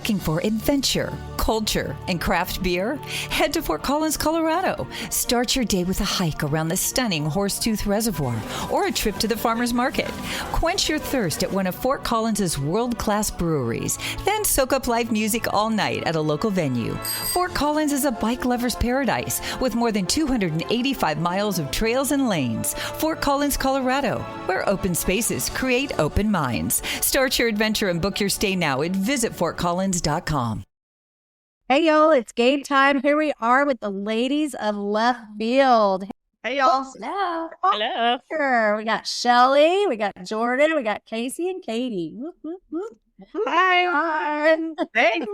looking for adventure, culture, and craft beer? Head to Fort Collins, Colorado. Start your day with a hike around the stunning Horsetooth Reservoir or a trip to the farmer's market. Quench your thirst at one of Fort Collins's world-class breweries, then soak up live music all night at a local venue. Fort Collins is a bike lover's paradise with more than 285 miles of trails and lanes. Fort Collins, Colorado, where open spaces create open minds. Start your adventure and book your stay now at visitfortcollins.com. Hey, y'all, it's game time. Here we are with the ladies of left field. Hey, y'all. Hello. Hello. Here, we got Shelly, we got Jordan, we got Kasey and Katie. Whoop, whoop, whoop. Hi. Hey.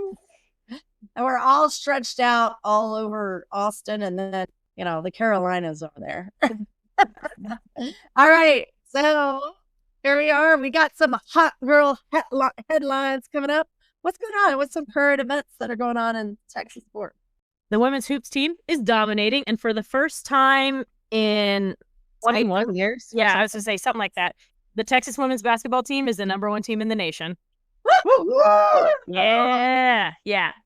And we're all stretched out all over Austin and then, the Carolinas over there. All right. So here we are. We got some hot girl headlines coming up. What's going on? What's some current events that are going on in Texas sports? The women's hoops team is dominating, and for the first time in 21 years. Yeah, I was going to say something like that. The Texas women's basketball team is the number one team in the nation. Yeah.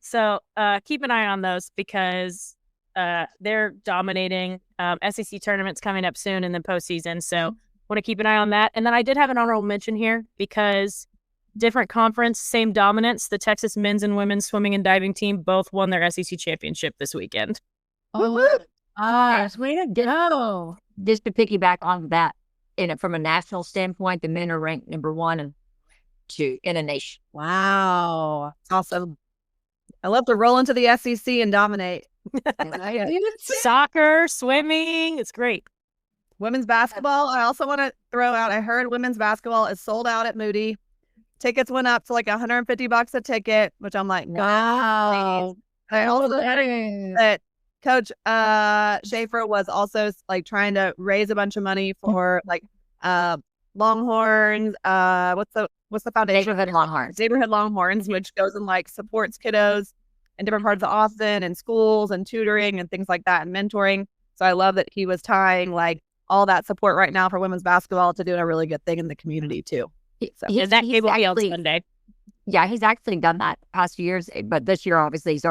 So keep an eye on those because they're dominating. SEC tournament's coming up soon and then postseason. So want to keep an eye on that. And then I did have an honorable mention here because different conference, same dominance. The Texas men's and women's swimming and diving team both won their SEC championship this weekend. Oh, way to go. Just to piggyback on that, from a national standpoint, the men are ranked number 1 and 2 in a nation. Wow. Awesome. I love to roll into the SEC and dominate. Soccer, swimming, it's great. Women's basketball, I also want to throw out, I heard women's basketball is sold out at Moody. Tickets went up to like $150 a ticket, which I'm like, wow. I also that Coach Schaefer was also like trying to raise a bunch of money for like Longhorns. What's the foundation? Neighborhood Longhorns, which goes and like supports kiddos in different parts of Austin and schools and tutoring and things like that and mentoring. So I love that he was tying like all that support right now for women's basketball to doing a really good thing in the community too. So he's Sunday. Yeah, he's actually done that past few years, but this year obviously he's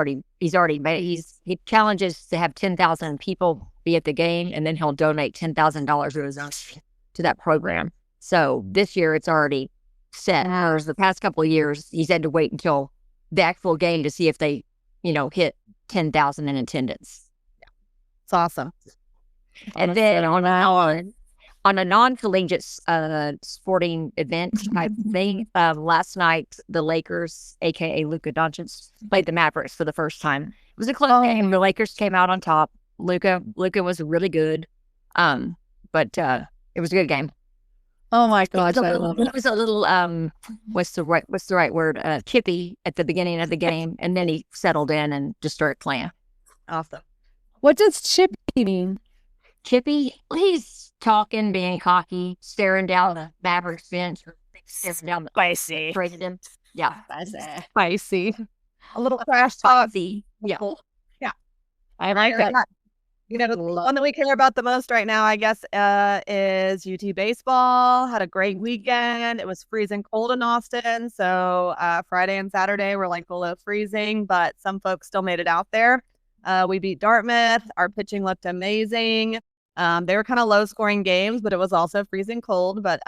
already made. He challenges to have 10,000 people be at the game, and then he'll donate $10,000 to that program. So this year it's already set. Whereas the past couple of years he's had to wait until the actual game to see if they, hit 10,000 in attendance. It's awesome. And then on a non-collegiate sporting event type thing, last night the Lakers, aka Luka Doncic, played the Mavericks for the first time. It was a close game. The Lakers came out on top. Luka was really good, but it was a good game. Oh my gosh, it was a little what's the right word? Chippy at the beginning of the game, and then he settled in and just started playing. Awesome. What does chippy mean? Chippy, he's talking, being cocky, staring down the Mavericks bench, staring down the Spicy. president. Yeah, Spicy. A little trash talk. Yeah. I like that. The one that we care about the most right now, I guess, is UT baseball. Had a great weekend. It was freezing cold in Austin. So Friday and Saturday were like below freezing, but some folks still made it out there. We beat Dartmouth. Our pitching looked amazing. They were kind of low scoring games, but it was also freezing cold. But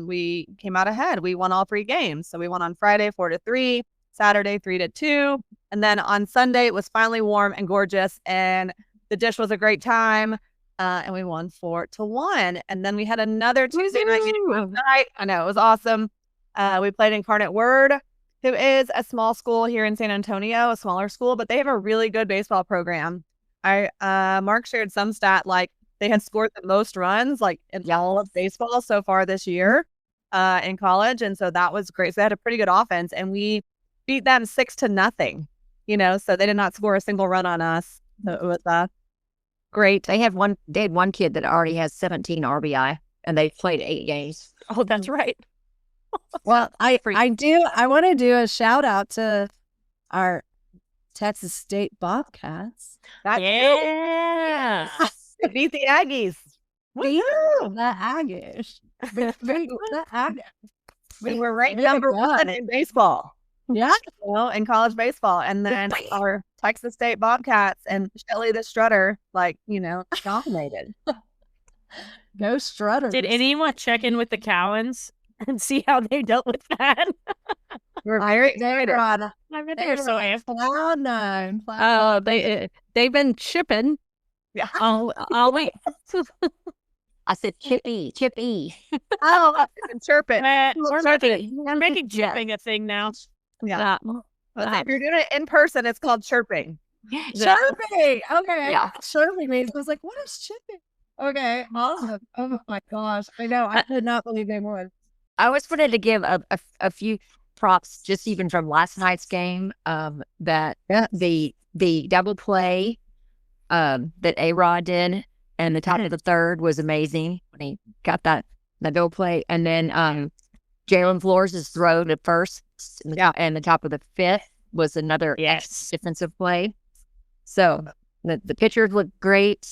we came out ahead. We won all 3 games. So we won on Friday 4-3, Saturday 3-2. And then on Sunday, it was finally warm and gorgeous. And the dish was a great time. And we won 4-1. And then we had another Tuesday night meeting. I know, it was awesome. We played Incarnate Word, who is a small school here in San Antonio, a smaller school, but they have a really good baseball program. Mark shared some stat like they had scored the most runs like in all of baseball so far this year in college. And so that was great. So they had a pretty good offense and we beat them 6-0, so they did not score a single run on us. So it was great. They had one kid that already has 17 RBI and they played 8 games. Oh, that's right. Well, I want to do a shout out to our Texas State Bobcats. Yeah. Beat the Aggies. The Aggies. We were ranked number 1 in baseball. Yeah. in college baseball. And then our Texas State Bobcats and Shelly the Strutter, dominated. Go Strutters. Did anyone check in with the Cowens and see how they dealt with that? They're I bet they're so amped. cloud nine. They've been chipping. Yeah. I'll wait. I said chippy. Oh, and chirping. We're making chipping a thing now. Yeah. If you're doing it in person, it's called chirping. Chirping. Okay. Yeah. Chirping means I was like, what is chipping? Okay. Awesome. Oh my gosh. I know. I could not believe they won. I always wanted to give a few props, just even from last night's game. That the double play that A-Rod did, and the top of the third was amazing when he got that double play, and then Jalen Flores' throw to first, and the top of the fifth was another defensive play. So the pitchers look great.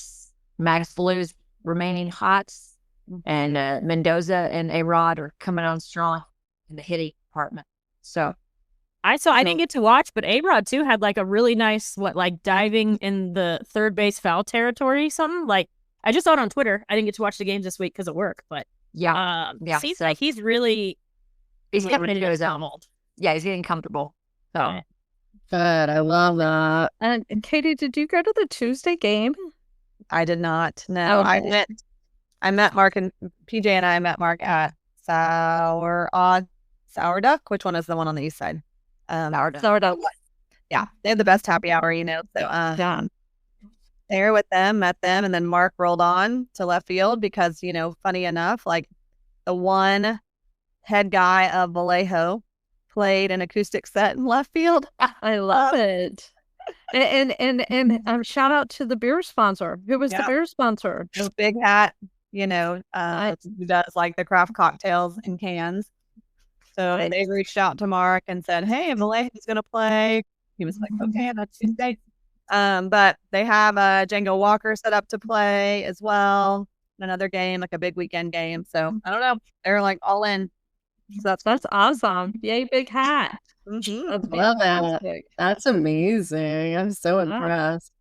Max Blue's remaining hot, and Mendoza and A-Rod are coming on strong in the hitting department. So I didn't get to watch, but A-Rod too had like a really nice, diving in the third base foul territory, something like. I just saw it on Twitter. I didn't get to watch the games this week because of work, but seems like he's coming into his own. Yeah, he's getting comfortable. So good. I love that. And Katie, did you go to the Tuesday game? I did not. No, Okay. I met Mark, and PJ and I met Mark at Sour Duck. Which one is the one on the east side? Sour Duck. Yeah, they have the best happy hour, So there with them, met them, and then Mark rolled on to left field because, funny enough, the one head guy of Vallejo played an acoustic set in left field. I love it. And shout out to the beer sponsor. Who was the beer sponsor? Big Hat, who does the craft cocktails in cans. So they reached out to Mark and said, "Hey, Vallejo's going to play." He was like, "Okay, that's Tuesday." But they have Django Walker set up to play as well. Another game, like a big weekend game. So I don't know. They're all in. So That's awesome. Yay, Big Hat. Mm-hmm. I love that. That's amazing. I'm so impressed.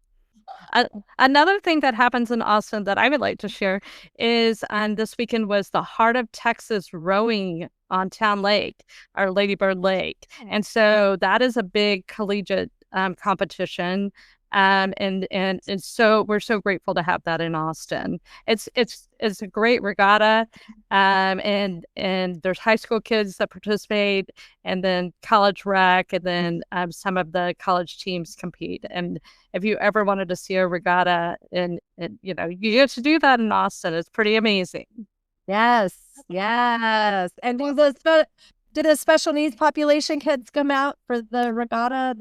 Another thing that happens in Austin that I would like to share is this weekend was the Heart of Texas rowing on Town Lake, or Lady Bird Lake. And so that is a big collegiate competition. And so we're so grateful to have that in Austin. It's a great regatta, and there's high school kids that participate, and then college rec, and then some of the college teams compete. And if you ever wanted to see a regatta, and you get to do that in Austin, it's pretty amazing. Yes. And did the special needs population kids come out for the regatta?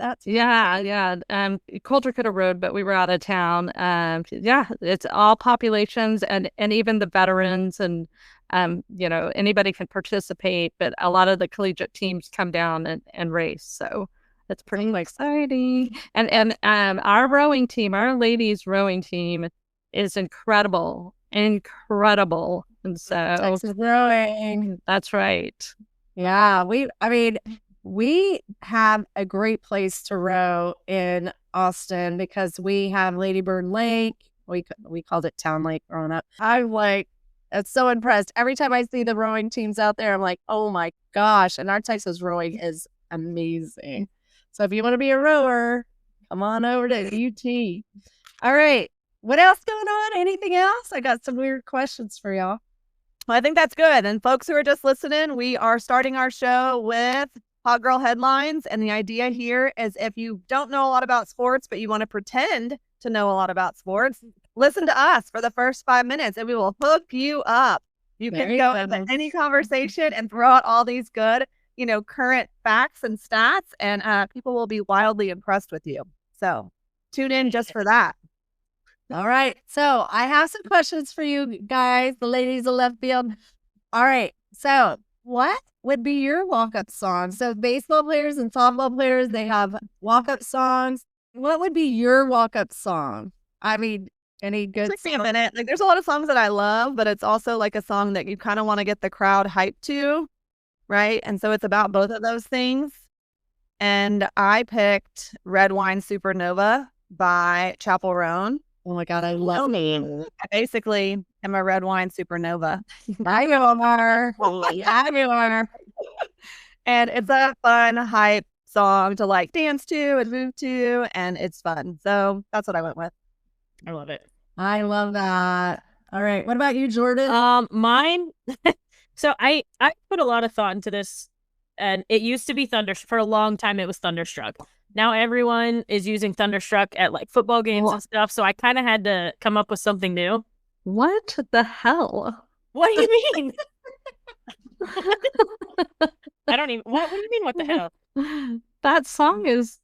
Coulter could have rowed, but we were out of town. It's all populations and even the veterans, and anybody can participate, but a lot of the collegiate teams come down and race. So that's pretty exciting. And our rowing team, our ladies rowing team, is incredible. And so Texas rowing. That's right. Yeah, we have a great place to row in Austin because we have Lady Bird Lake. We called it Town Lake growing up. I'm so impressed. Every time I see the rowing teams out there, I'm like, oh my gosh. And our Texas rowing is amazing. So if you want to be a rower, come on over to UT. All right. What else going on? Anything else? I got some weird questions for y'all. Well, I think that's good. And folks who are just listening, we are starting our show with Hot Girl Headlines. And the idea here is if you don't know a lot about sports, but you want to pretend to know a lot about sports, listen to us for the first 5 minutes and we will hook you up. You can go into any conversation and throw out all these good, current facts and stats, and people will be wildly impressed with you. So tune in just for that. All right. So I have some questions for you guys, the ladies of left field. All right. So what would be your walk-up song? So baseball players and softball players, they have walk-up songs. What would be your walk-up song? Any good? Take me a minute. There's a lot of songs that I love, but it's also a song that you kind of want to get the crowd hyped to, right? And so it's about both of those things. And I picked Red Wine Supernova by Chapel Roan. Oh my God, I love I basically am a red wine supernova. I are. And it's a fun, hype song to like dance to and move to, and it's fun. So that's what I went with. I love it. I love that. All right. What about you, Jordan? Mine. So I put a lot of thought into this, and it used to be for a long time. It was Thunderstruck. Now everyone is using Thunderstruck at like football games and stuff. So I kind of had to come up with something new. What the hell? What do you mean? I don't even. What do you mean? What the hell? That song is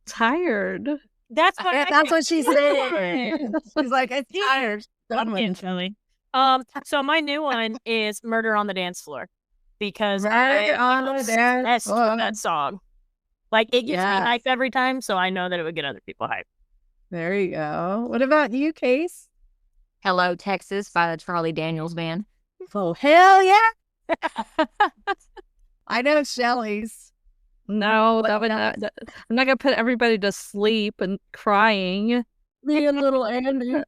tired. That's what. That's what she said. She's like, it's tired. Done with it. Shelly. So my new one is "Murder on the Dance Floor" because Right on the dance floor. that song. Like it gets Yes. me hype every time, so I know that it would get other people hype. There you go. What about you, Case? Hello, Texas by the Charlie Daniels Band. Oh, hell yeah. I know Shelly's. No, that would not. I'm not gonna put everybody to sleep and crying. Me and little Andy.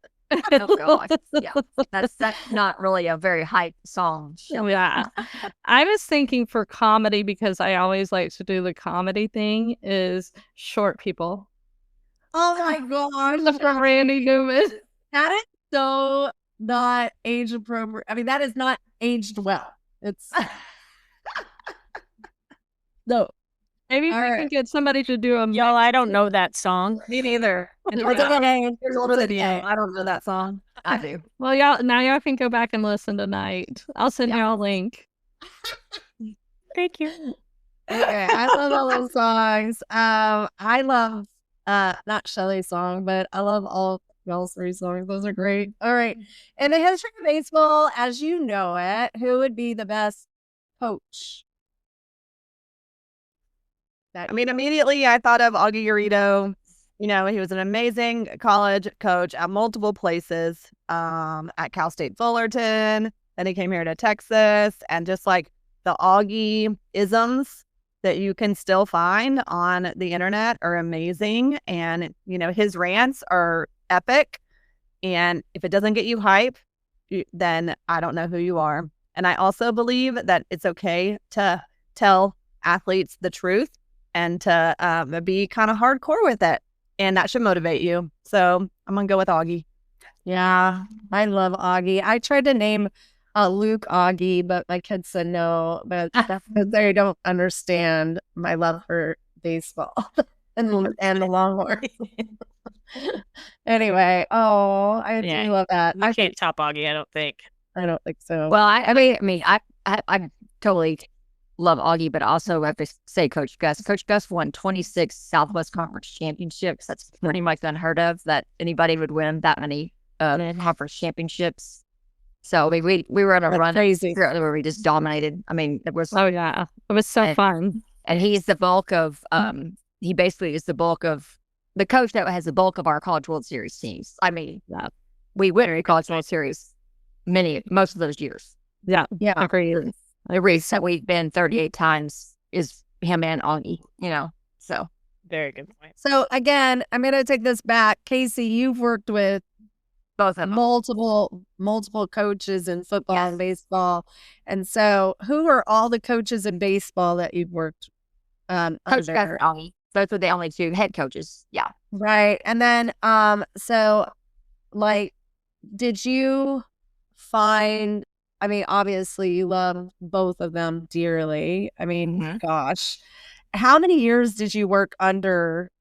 Oh God, yeah, that's not really a very hype song. Yeah. I was thinking for comedy, because I always like to do the comedy thing, is Short People. Oh my gosh. From Randy Newman. That is so not age appropriate. I mean, that is not aged well. It's no. Maybe All we right. can get somebody to do a Y'all, I don't know that song. Me neither. It's okay. Here's older than you. I don't know that song. I do. Well, y'all can go back and listen tonight. I'll send y'all a link. Thank you. Okay, I love all those songs. I love not Shelly's song, but I love all y'all's 3 songs. Those are great. All right. In the history of baseball, as you know it, who would be the best coach? I mean, immediately I thought of Augie Garrido. You know, he was an amazing college coach at multiple places, at Cal State Fullerton. Then he came here to Texas, and just like the Augie isms that you can still find on the internet are amazing. And, you know, his rants are epic. And if it doesn't get you hype, then I don't know who you are. And I also believe that it's okay to tell athletes the truth and to be kind of hardcore with it. And that should motivate you. So I'm going to go with Augie. Yeah, I love Augie. I tried to name Luke Augie, but my kids said no. But that's because they don't understand my love for baseball and the Longhorns. Anyway, I do love that. I can't top Augie, I don't think. I don't think so. Well, I mean, I totally love Augie, but also I have to say Coach Gus. Coach Gus won 26 Southwest Conference championships. That's pretty much unheard of that anybody would win that many conference championships. So I mean, we were on a run crazy where we just dominated. I mean, it was it was so fun. And he's the bulk of he basically is the bulk of the coach that has the bulk of our College World Series teams. I mean, we win a College World Series most of those years. Yeah, agreed. The reason we've been 38 times is him and Augie, you know, so. Very good point. So again, I'm going to take this back. Kasey, you've worked with both of them. multiple coaches in football and baseball. And so who are all the coaches in baseball that you've worked Coach Gus and Augie. Those were the only 2 head coaches. Yeah. Right. And then, so like, did you find, I mean, obviously you love both of them dearly. I mean, gosh, how many years did you work under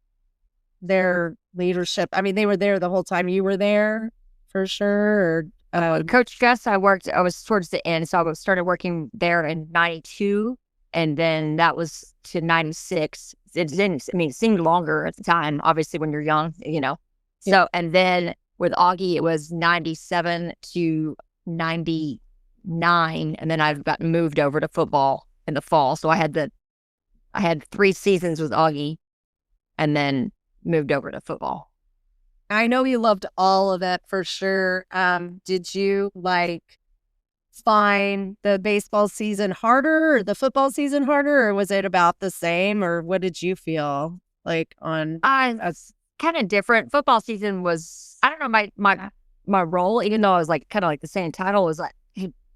their leadership? I mean, they were there the whole time you were there for sure. Or, Coach Gus, I was towards the end. So I started working there in 92, and then that was to 96. It seemed longer at the time, obviously when you're young, you know. So, and then with Augie, it was 97 to 99, and then I've gotten moved over to football in the fall. So I had 3 seasons with Augie, and then moved over to football. I know you loved all of it for sure. Did you like find the baseball season harder or the football season harder, or was it about the same, or what did you feel like on? It's kind of different. Football season was, I don't know, my role, even though I was like kind of like the same title, was like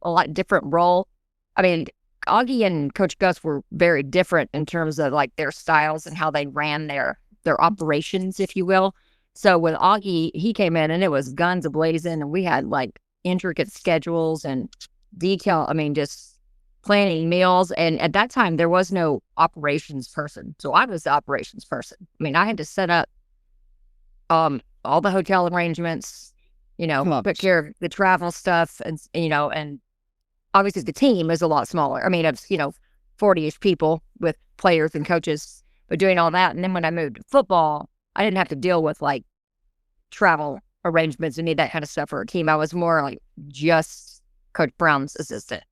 a lot different role. I mean, Augie and Coach Gus were very different in terms of like their styles and how they ran their operations, if you will. So with Augie, he came in and it was guns a-blazing, and we had like intricate schedules and detail. I mean, just planning meals. And at that time, there was no operations person. So I was the operations person. I mean, I had to set up all the hotel arrangements, put care of the travel stuff, and and obviously the team is a lot smaller. I mean, it's 40-ish people with players and coaches, but doing all that. And then when I moved to football, I didn't have to deal with like travel arrangements and any of that kind of stuff for a team. I was more like just Coach Brown's assistant.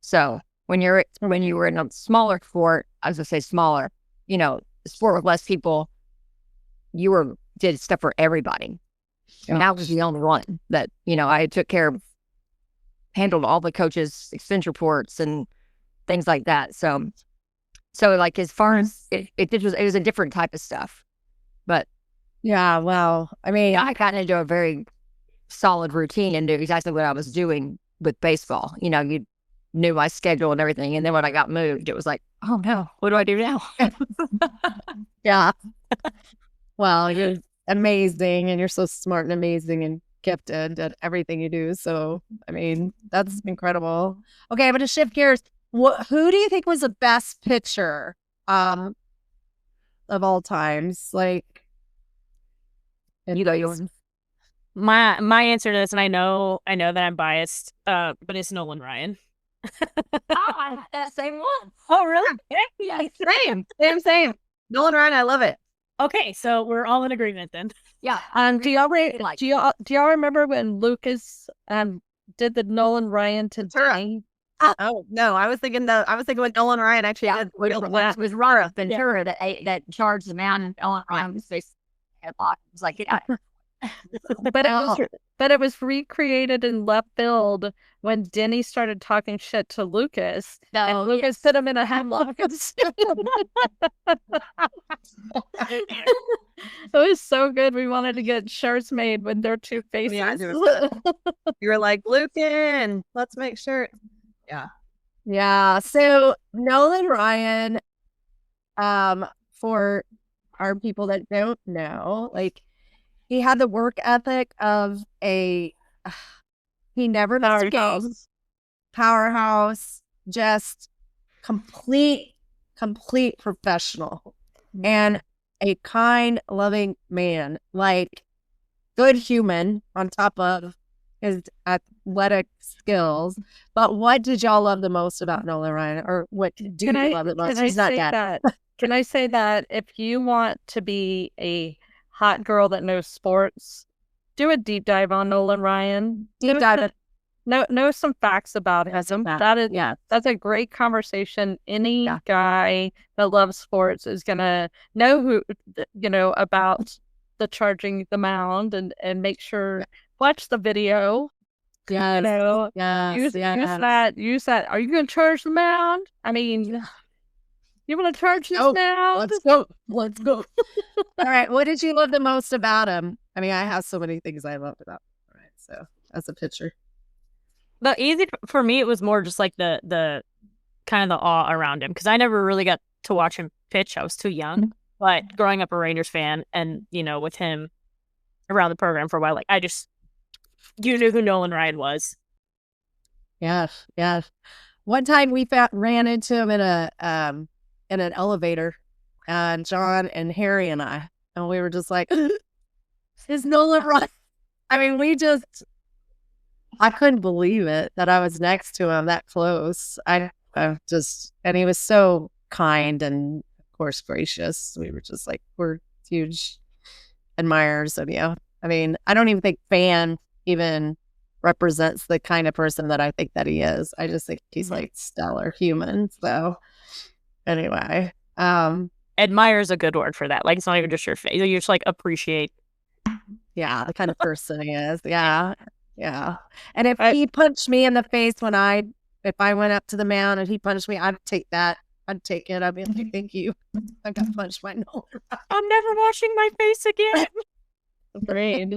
So when you were in a smaller sport, I was gonna say smaller, sport with less people, you did stuff for everybody. And I was the only one that, I took care of, handled all the coaches' expense reports and things like that. So like as far as it was a different type of stuff. But yeah, well, I mean, I got into a very solid routine and knew exactly what I was doing with baseball. You knew my schedule and everything. And then when I got moved, it was like, oh no, what do I do now? Yeah. Well, you're amazing, and you're so smart and amazing and gifted at everything you do. So, I mean, that's incredible. Okay, I'm going to shift gears. Who do you think was the best pitcher of all times? Like, my answer to this, and I know that I'm biased, but it's Nolan Ryan. I had that same one. Oh, really? Yeah, same. Nolan Ryan, I love it. Okay, so we're all in agreement then. Yeah. Do y'all remember when Lucas did the Nolan Ryan to Ventura? Oh no, I was thinking when Nolan Ryan actually did. It was Rara Ventura that charged the mound. Nolan Ryan was face headlock. It was like, yeah. But it was recreated in left field when Denny started talking shit to Lucas. And Lucas put him in a headlock. It was so good. We wanted to get shirts made with their two faces. Yeah, you were like, Lucan, let's make sure. Yeah. Yeah. So Nolan Ryan, for our people that don't know, like, he had the work ethic of he never missed a game. Powerhouse, just complete professional, and a kind, loving man, like good human on top of his athletic skills. But what did y'all love the most about Nolan Ryan, or what do you love the most? He's not dead. Can I say that if you want to be a hot girl that knows sports, do a deep dive on Nolan Ryan. Know some facts about him. That's a great conversation. Any guy that loves sports is gonna know about the charging the mound and make sure watch the video. Use that. Are you gonna charge the mound? I mean, you want to charge this mound? Let's go. All right. What did you love the most about him? I mean, I have so many things I loved about him. All right. So as a pitcher. The easy for me, it was more just like the kind of the awe around him, because I never really got to watch him pitch. I was too young. But growing up a Rangers fan, and with him around the program for a while, like you knew who Nolan Ryan was. Yes. One time we ran into him in an elevator, and John and Harry and we were just like, is Nolan Ryan? I mean, I couldn't believe it that I was next to him that close. And he was so kind and of course gracious. We were just like, we're huge admirers of you. I mean, I don't even think fan even represents the kind of person that I think that he is. I just think he's like stellar human. So anyway, admire is a good word for that. Like, it's not even just your face. You just like appreciate. Yeah, the kind of person he is. Yeah. Yeah. And if he punched me in the face if I went up to the mound and he punched me, I'd take that. I'd take it. I'd be like, thank you. I got punched by no. I'm never washing my face again. Great.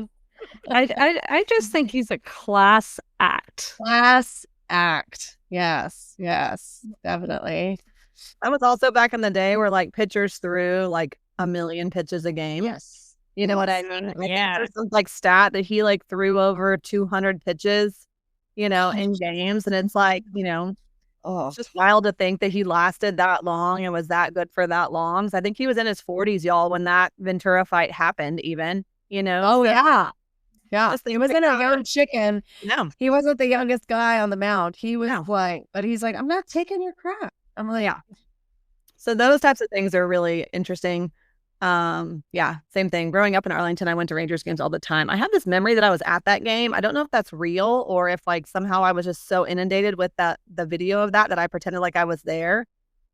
I just think he's a class act. Class act. Yes. Yes. Definitely. That was also back in the day where like pitchers threw like a million pitches a game. Yes. You know what I mean? Yeah. There's some like stat that he like threw over 200 pitches, in games. And it's like, it's just wild to think that he lasted that long and was that good for that long. So I think he was in his 40s, y'all, when that Ventura fight happened even, Oh, yeah. Yeah. Just think He wasn't a young chicken. No. He wasn't the youngest guy on the mound. He was but he's like, I'm not taking your crap. I'm like, Yeah. So those types of things are really interesting. Same thing. Growing up in Arlington, I went to Rangers games all the time. I have this memory that I was at that game. I don't know if that's real or if like somehow I was just so inundated with the video of that I pretended like I was there.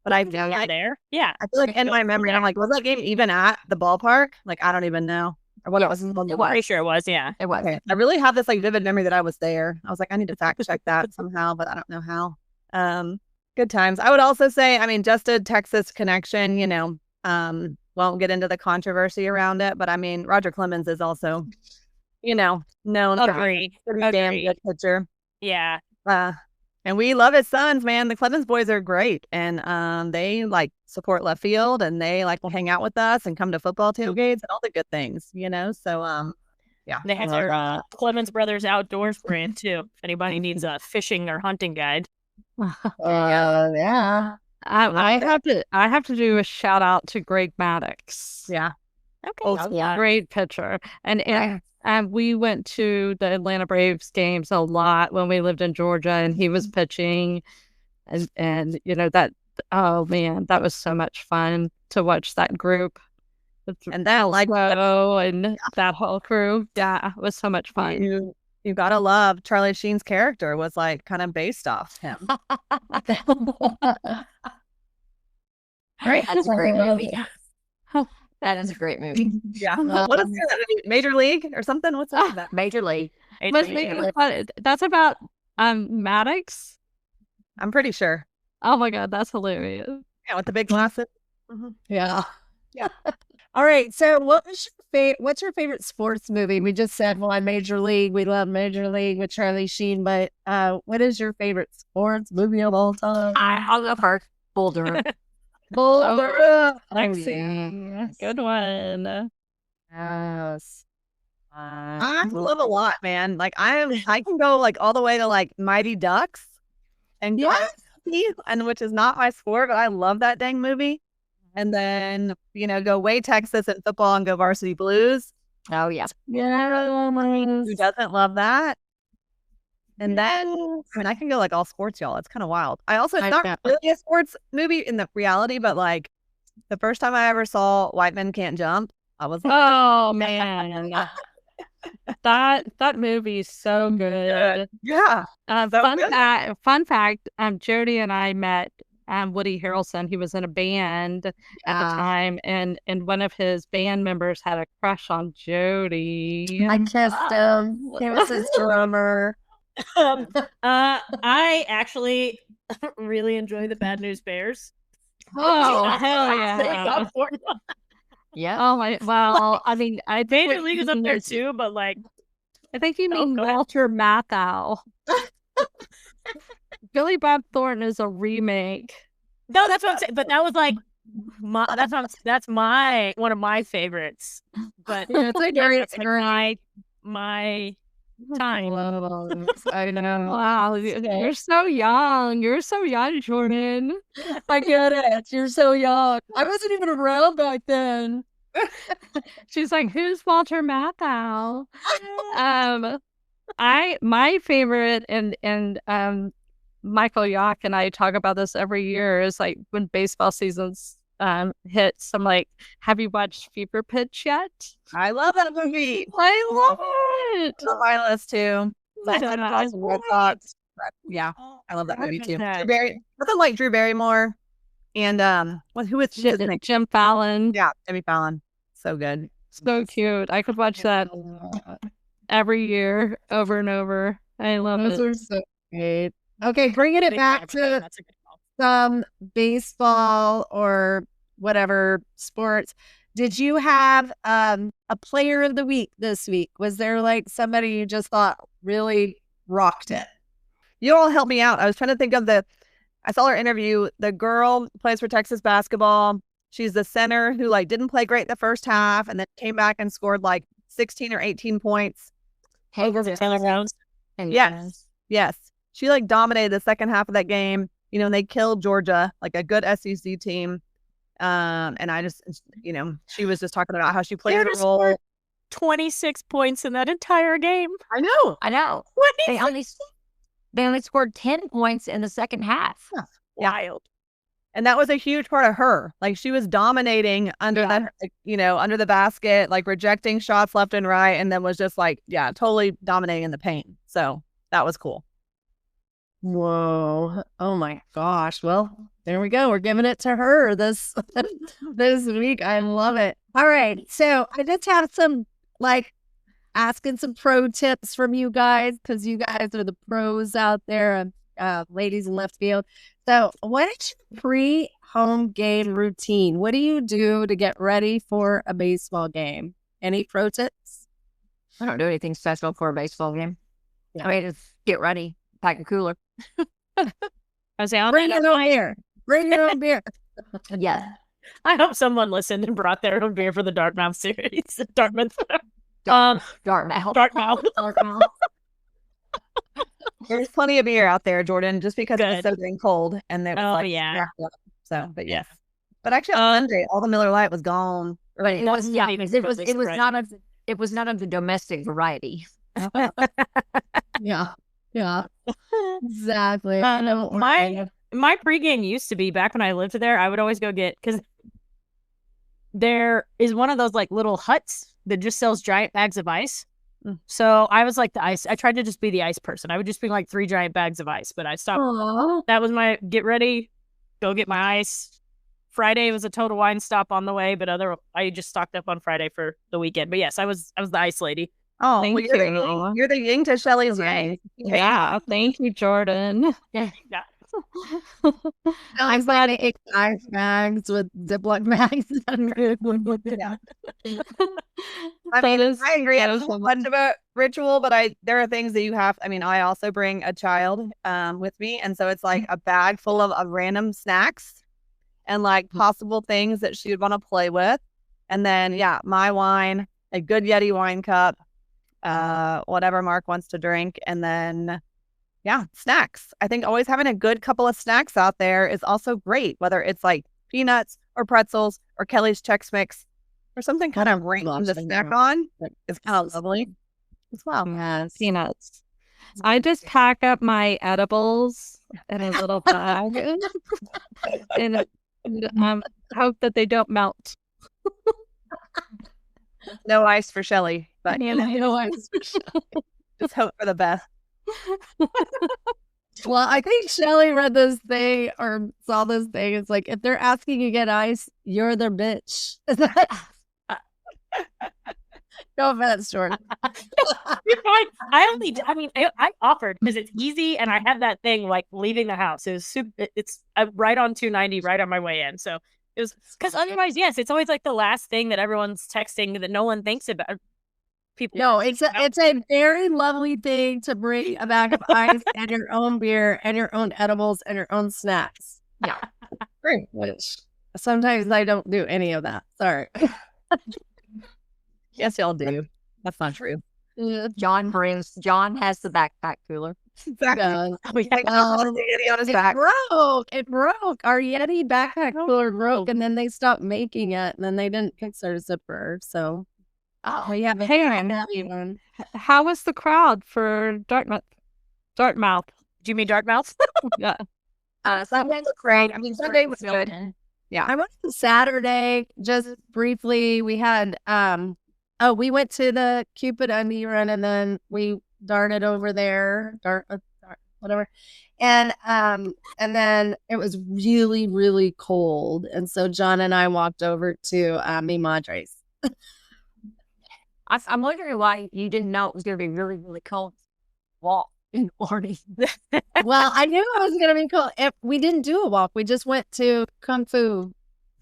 But I feel like there. Yeah. I feel like in my memory, I'm like, was that game even at the ballpark? Like, I don't even know. Or what it was. Pretty sure it was. Yeah. It was. Okay. I really have this like vivid memory that I was there. I was like, I need to fact check that somehow, but I don't know how. Good times. I would also say, I mean, just a Texas connection, won't get into the controversy around it, but I mean, Roger Clemens is also, known for Agree. a damn good pitcher. Yeah. And we love his sons, man. The Clemens boys are great. And they like support left field and they like to hang out with us and come to football tailgates and all the good things, So, yeah. They have their Clemens Brothers Outdoors brand too. If anybody needs a fishing or hunting guide. yeah. I have to do a shout out to Greg Maddox. Yeah. Okay. Great pitcher. And we went to the Atlanta Braves games a lot when we lived in Georgia and he was pitching and that, oh man, that was so much fun to watch that group. And that like and that whole crew. Yeah, it was so much fun. You gotta love Charlie Sheen's character was like kind of based off him. Right. That's a great movie. That is a great movie. Yeah. What is that? Major League or something? What's that? Major League. That's about Maddox. I'm pretty sure. Oh my god, that's hilarious. Yeah, with the big glasses. Mm-hmm. Yeah. Yeah. All right. So what's your favorite sports movie? We just said, Major League. We love Major League with Charlie Sheen, but what is your favorite sports movie of all time? I'll go first. Bull Durham. Bull Durham. Yes. Good one. Yes. I love a lot, man. Like I can go like all the way to like Mighty Ducks and and which is not my sport, but I love that dang movie. And then, go way Texas and football and go Varsity Blues. Oh, yeah. Yeah. Who doesn't love that? And then, I can go like all sports, y'all. It's kind of wild. It's not really a sports movie in the reality, but like the first time I ever saw White Men Can't Jump, I was like, oh, man. That movie is so good. Yeah. Fun fact, Jody and I met Woody Harrelson. He was in a band at the time, and one of his band members had a crush on Jody. I kissed him. He was his drummer. I actually really enjoy the Bad News Bears. Oh, hell yeah. Yeah. Oh my. Well, I mean, Major League is up there too, but like, I think you mean Walter Matthau. Billy Bob Thornton is a remake. No, that's what I'm saying. But that was like that's one of my favorites. But it's like my time. I know. Wow, you're so young. You're so young, Jordan. I get it. You're so young. I wasn't even around back then. She's like, who's Walter Matthau? My favorite and Michael Yock and I talk about this every year is like when baseball seasons hits, I'm like, have you watched Fever Pitch yet? I love that movie. I love it. It's on my list too. Red Sox. Yeah, I love that movie too. Nothing like Drew Barrymore and who was his name? Jim Fallon. Yeah, Jimmy Fallon. So good. So cute. I could watch that. every year, over and over. I love Those it. are so great. Okay, bringing it Big back fan. to That's a good call. some baseball or whatever sports. Did you have a player of the week this week? Was there like somebody you just thought really rocked it? You all help me out. I was trying to think of I saw her interview. The girl plays for Texas basketball. She's the center who like didn't play great the first half and then came back and scored like 16 or 18 points. Taylor Jones. Yes. Yes. She like dominated the second half of that game, and they killed Georgia, like a good SEC team. And I just, she was just talking about how she plays a role. 26 points in that entire game. I know. They only scored 10 points in the second half. Wild. And that was a huge part of her. Like she was dominating under under the basket, like rejecting shots left and right, and then was just like, totally dominating in the paint. So that was cool. Whoa. Oh my gosh. Well, there we go. We're giving it to her this this week. I love it. All right. So I just have some asking some pro tips from you guys, because you guys are the pros out there, ladies in left field. So what is your pre-home game routine? What do you do to get ready for a baseball game? Any pro tips? I don't do anything special for a baseball game. I mean, just get ready, pack a cooler. I say, Bring your own beer. Bring your own beer. Yeah. I hope someone listened and brought their own beer for the Dartmouth series. Dartmouth. Dartmouth. Dartmouth. There's plenty of beer out there, Jordan, just because it's so dang cold and it was wrapped up. So, but yes. But actually on Sunday, all the Miller Lite was gone. But it was it was not of the domestic variety. Yeah. Exactly. My pregame used to be, back when I lived there, I would always go get, because there is one of those like little huts that just sells giant bags of ice. So I was like the ice. I tried to just be the ice person. I would just bring like 3 giant bags of ice, but I stopped. Aww. That was my get ready, go get my ice. Friday was a Total Wine stop on the way, but I just stocked up on Friday for the weekend. But yes, I was the ice lady. Oh, Thank you. You're the yin to Shelly's yang. Yeah. Thank you, Jordan. Yeah. I'm glad I ate ice bags with Ziploc bags. I agree. I don't want a ritual, but there are things that you have. I mean, I also bring a child with me, and so it's like a bag full of random snacks and like possible things that she would want to play with, and then my wine, a good Yeti wine cup, whatever Mark wants to drink, and then. Yeah, snacks. I think always having a good couple of snacks out there is also great, whether it's like peanuts or pretzels or Kelly's Chex Mix or something kind of random to snack on. It's kind of lovely as well. Yes, peanuts. I just pack up my edibles in a little bag and hope that they don't melt. No ice for Shelly, but No ice for Shelly. Just hope for the best. Well, I think Shelly read this thing or saw this thing. It's like, if they're asking you to get ice, you're their bitch. No offense, Jordan. I offered because it's easy, and I had that thing like leaving the house. It was it's right on 290, right on my way in. So it was, because otherwise, yes, it's always like the last thing that everyone's texting that no one thinks about. People. No, it's a very lovely thing to bring a bag of ice and your own beer and your own edibles and your own snacks. Yeah. Great. Which sometimes I don't do any of that. Sorry. Yes, y'all do. That's not true. John has the backpack cooler. Exactly. It broke. Our Yeti backpack cooler broke, and then they stopped making it, and then they didn't fix our zipper. So. Oh, yeah. Hey, how was the crowd for Dartmouth? Do you mean Dartmouth? Yeah. Sunday was great. I mean, Sunday was good. Yeah. I went to Saturday just briefly. We had, we went to the Cupid Undie Run, and then we darted over there, whatever. And then it was really, really cold. And so John and I walked over to Mi Madre's. I'm wondering why you didn't know it was going to be really, really cold walk in the morning. Well, I knew it was gonna be cool. We didn't do a walk. We just went to Kung Fu.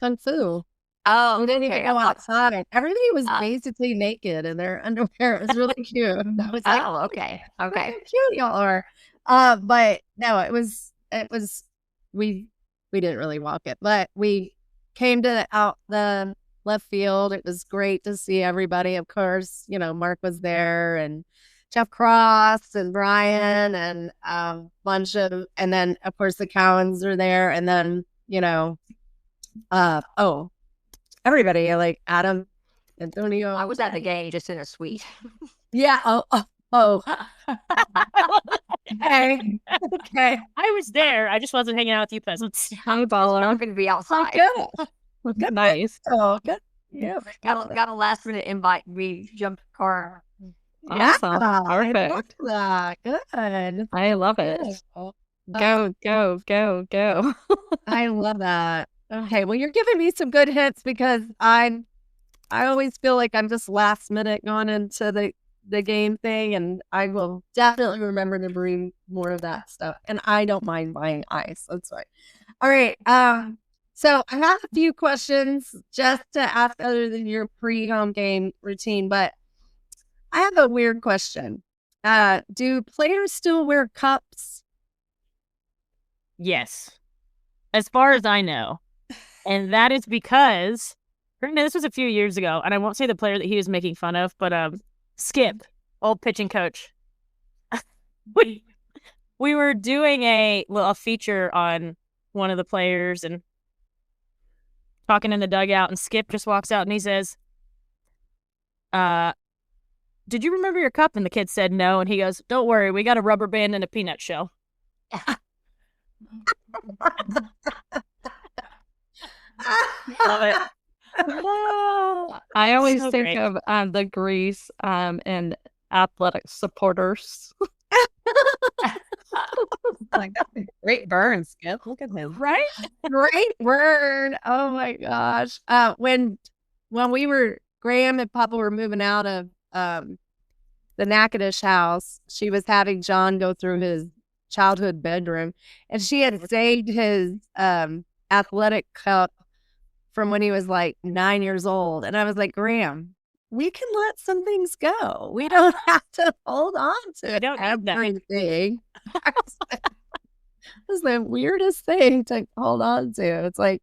Oh, We didn't even okay. go outside. Everybody was basically naked in their underwear. It was really cute. I was like, Oh, okay. look Okay. how cute y'all are. But no, it was we didn't really walk it, but we came to the left field. It was great to see everybody. Of course, Mark was there, and Jeff Cross and Brian, and and then of course the Cowens are there, and then everybody like Adam, Antonio. I was at the game just in a suite. Yeah. Oh. Okay. Okay. I was there. I just wasn't hanging out with you peasants. I'm going to be outside. Good. Nice. Oh, good. Yeah. Got a last minute invite. We jumped the car. Awesome. I Perfect. love that. Good. I love it. Go, go, go, go. I love that. Okay, well, you're giving me some good hints because I always feel like I'm just last minute going into the game thing, and I will definitely remember to bring more of that stuff. And I don't mind buying ice. That's right. All right. So I have a few questions just to ask other than your pre-home game routine, but I have a weird question. Do players still wear cups? Yes. As far as I know. And that is because, granted, this was a few years ago, and I won't say the player that he was making fun of, but Skip, old pitching coach. we were doing a feature on one of the players and talking in the dugout, and Skip just walks out and he says, did you remember your cup? And the kid said no, and he goes, don't worry, we got a rubber band and a peanut shell. Love it. I always So think great. of the Grease and athletic supporters. Like, that's a great burn, Skip. Look at him. Right? Great word. Oh my gosh. When Graham and Papa were moving out of the Natchitoches house, she was having John go through his childhood bedroom, and she had saved his athletic cup from when he was like 9 years old. And I was like, Graham, we can let some things go. We don't have to hold on to don't need that. everything. It was the weirdest thing to hold on to. It's like,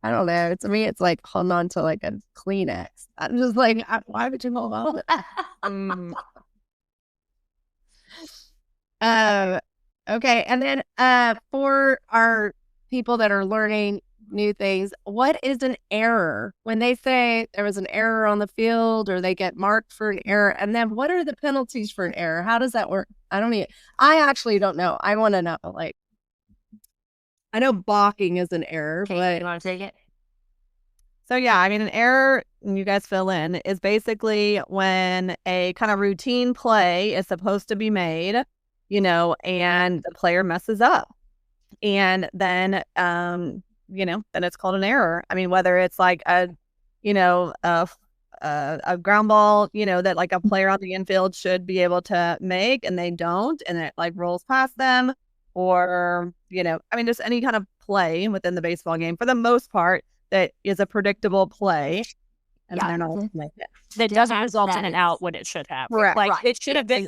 I don't know. To me, it's like holding on to like a Kleenex. I'm just like, why would you hold on? Okay. And then for our people that are learning new things, what is an error? When they say there was an error on the field or they get marked for an error, and then what are the penalties for an error? How does that work? I actually don't know. I want to know. Like, I know balking is an error, Okay, but you want to take it? So yeah, I mean, an error, and you guys fill in, is basically when a kind of routine play is supposed to be made, and the player messes up. And then, then it's called an error. I mean, whether it's like a ground ball, that like a player on the infield should be able to make and they don't, and it like rolls past them, or, just any kind of play within the baseball game for the most part that is a predictable play. And Yeah. they're not like that. That doesn't That- result that in an is- out when it should have. Correct. Like, Right. it should have been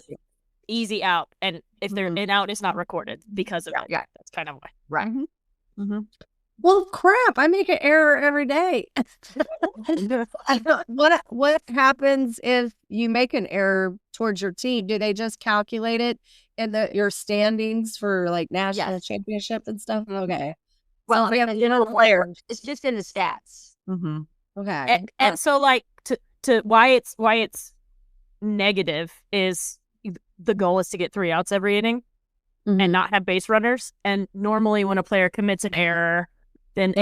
easy out. And if they're an out, it's not recorded because of it. Yeah. That's kind of why. Right. Mm-hmm. well, crap, I make an error every day. What happens if you make an error towards your team? Do they just calculate it in your standings for like national Yes. championship and stuff? Okay. Well, we have player. It's just in the stats. Mm-hmm. Okay. And so, like, to why it's negative is the goal is to get 3 outs every inning and not have base runners. And normally when a player commits an error, then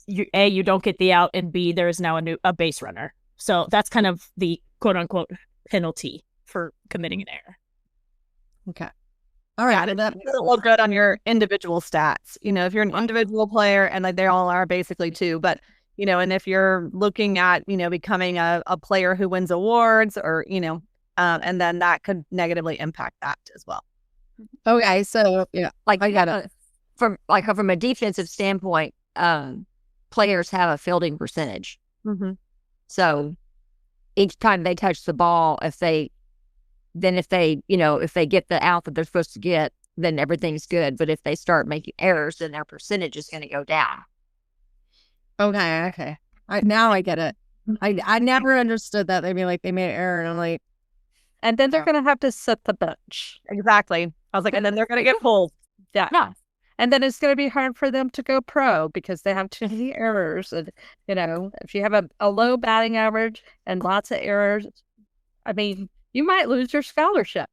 you don't get the out, and B, there is now a base runner. So that's kind of the quote unquote penalty for committing an error. Okay. All right. It doesn't look good on your individual stats. If you're an individual player, and like they all are basically too, but and if you're looking at, becoming a player who wins awards or, and then that could negatively impact that as well. Okay, so Like I got it. from a defensive standpoint, players have a fielding percentage. Mm-hmm. So each time they touch the ball, if they get the out that they're supposed to get, then everything's good. But if they start making errors, then their percentage is going to go down. Okay. Now I get it. I never understood that. They made an error, and I'm like, And then they're going to have to set the bench. Exactly. I was like, and then they're going to get pulled. Yeah. No. And then it's going to be hard for them to go pro because they have too many errors. And, if you have a low batting average and lots of errors, I mean, you might lose your scholarship.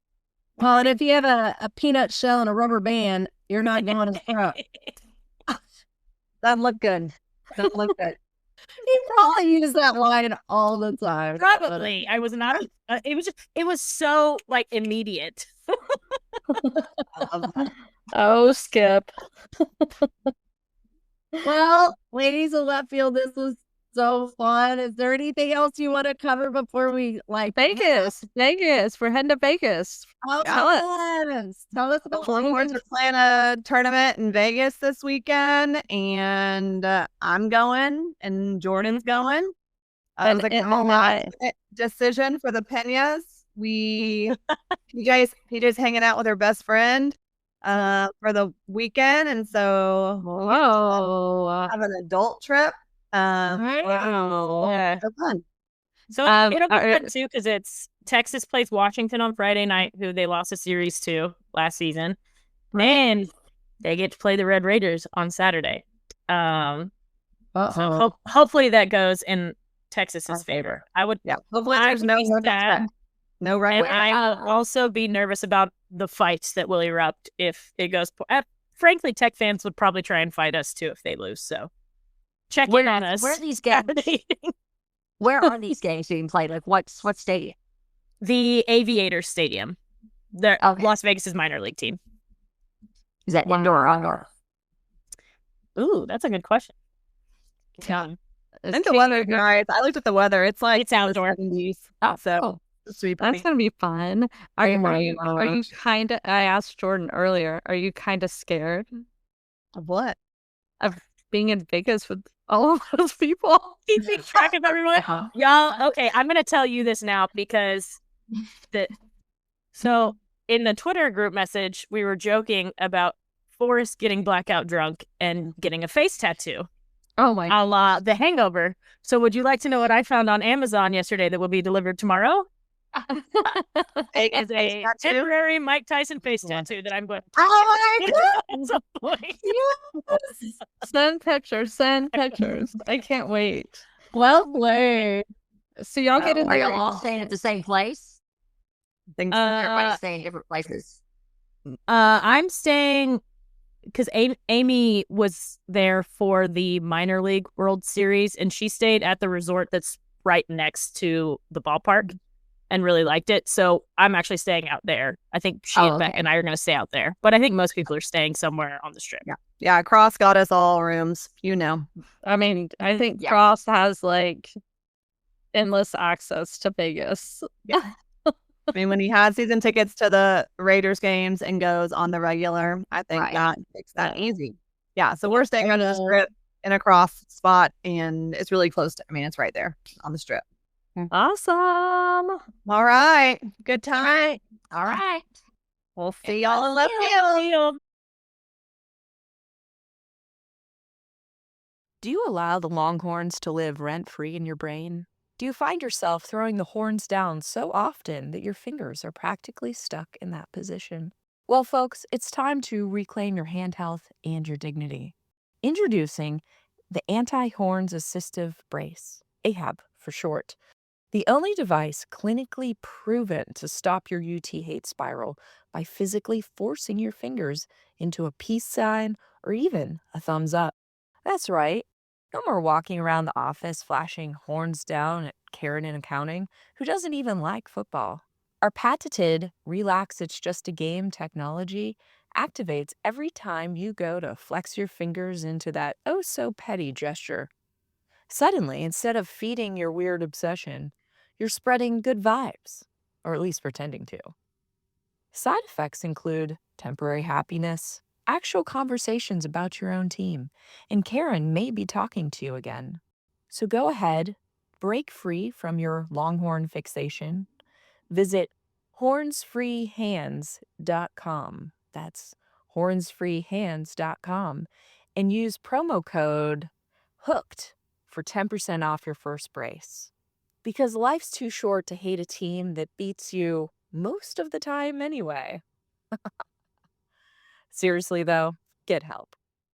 well, and if you have a peanut shell and a rubber band, you're not going as pro. Doesn't look good. Doesn't look good. You probably use that line all the time. Probably. I was not. It was so like immediate. Oh, Skip. Well, ladies of left field, this was so fun. Is there anything else you want to cover before we Vegas. We're heading to Vegas. Oh, Tell us. Tell us The about Longhorns are playing a tournament in Vegas this weekend, and I'm going, and Jordan's going. It was a decision for the Penas. PJ's hanging out with her best friend for the weekend, and so have an adult trip. Wow. So fun. So it'll be fun too because it's Texas plays Washington on Friday night, who they lost a series to last season, and they get to play the Red Raiders on Saturday. So hopefully that goes in Texas's favor. Hopefully there's no right and way. I will also be nervous about the fights that will erupt if it goes. Frankly, Tech fans would probably try and fight us too if they lose. So check in on us. Where are these games? Where are these games being played? Like what stadium? The Aviators Stadium. Las Vegas' minor league team. Is that indoor or outdoor? Ooh, that's a good question. Yeah. I think the weather's nice. I looked at the weather. It's like It's outdoor. 70s. Oh, So sweet. That's going to be fun. Are you kind of, I asked Jordan earlier, are you kind of scared Of what? of being in Vegas with all of those people? Keeping track of everyone. Y'all, okay, I'm going to tell you this now because so in the Twitter group message, we were joking about Forrest getting blackout drunk and getting a face tattoo. Oh my. A la The Hangover. So would you like to know what I found on Amazon yesterday that will be delivered tomorrow? It's a temporary Mike Tyson face tattoo that I'm going to at some point. Send pictures. I can't wait. Well played. So y'all get in Are there. y'all all staying at the same place? Things Everybody's staying in different places. I'm staying because Amy was there for the minor league World Series, and she stayed at the resort that's right next to the ballpark and really liked it. So I'm actually staying out there. I think she and Beck and I are going to stay out there, but I think most people are staying somewhere on the strip. Yeah, Cross got us all rooms. I mean, I think Cross has like endless access to Vegas. Yeah. I mean, when he has season tickets to the Raiders games and goes on the regular, I think that makes that easy. Yeah, so we're staying on the strip in a Cross spot, and it's really close to, it's right there on the strip. Awesome. All right. Good time. All right. We'll see y'all in left field. Do you allow the Longhorns to live rent-free in your brain? Do you find yourself throwing the horns down so often that your fingers are practically stuck in that position? Well, folks, it's time to reclaim your hand health and your dignity. Introducing the Anti-Horns Assistive Brace, AHAB for short. The only device clinically proven to stop your UT hate spiral by physically forcing your fingers into a peace sign or even a thumbs up. That's right. No more walking around the office flashing horns down at Karen in accounting, who doesn't even like football. Our patented Relax It's Just a Game technology activates every time you go to flex your fingers into that oh-so-petty gesture. Suddenly, instead of feeding your weird obsession, you're spreading good vibes, or at least pretending to. Side effects include temporary happiness, actual conversations about your own team, and Karen may be talking to you again. So go ahead, break free from your Longhorn fixation. Visit hornsfreehands.com. That's hornsfreehands.com and use promo code HOOKED for 10% off your first brace. Because life's too short to hate a team that beats you most of the time anyway. Seriously, though, get help.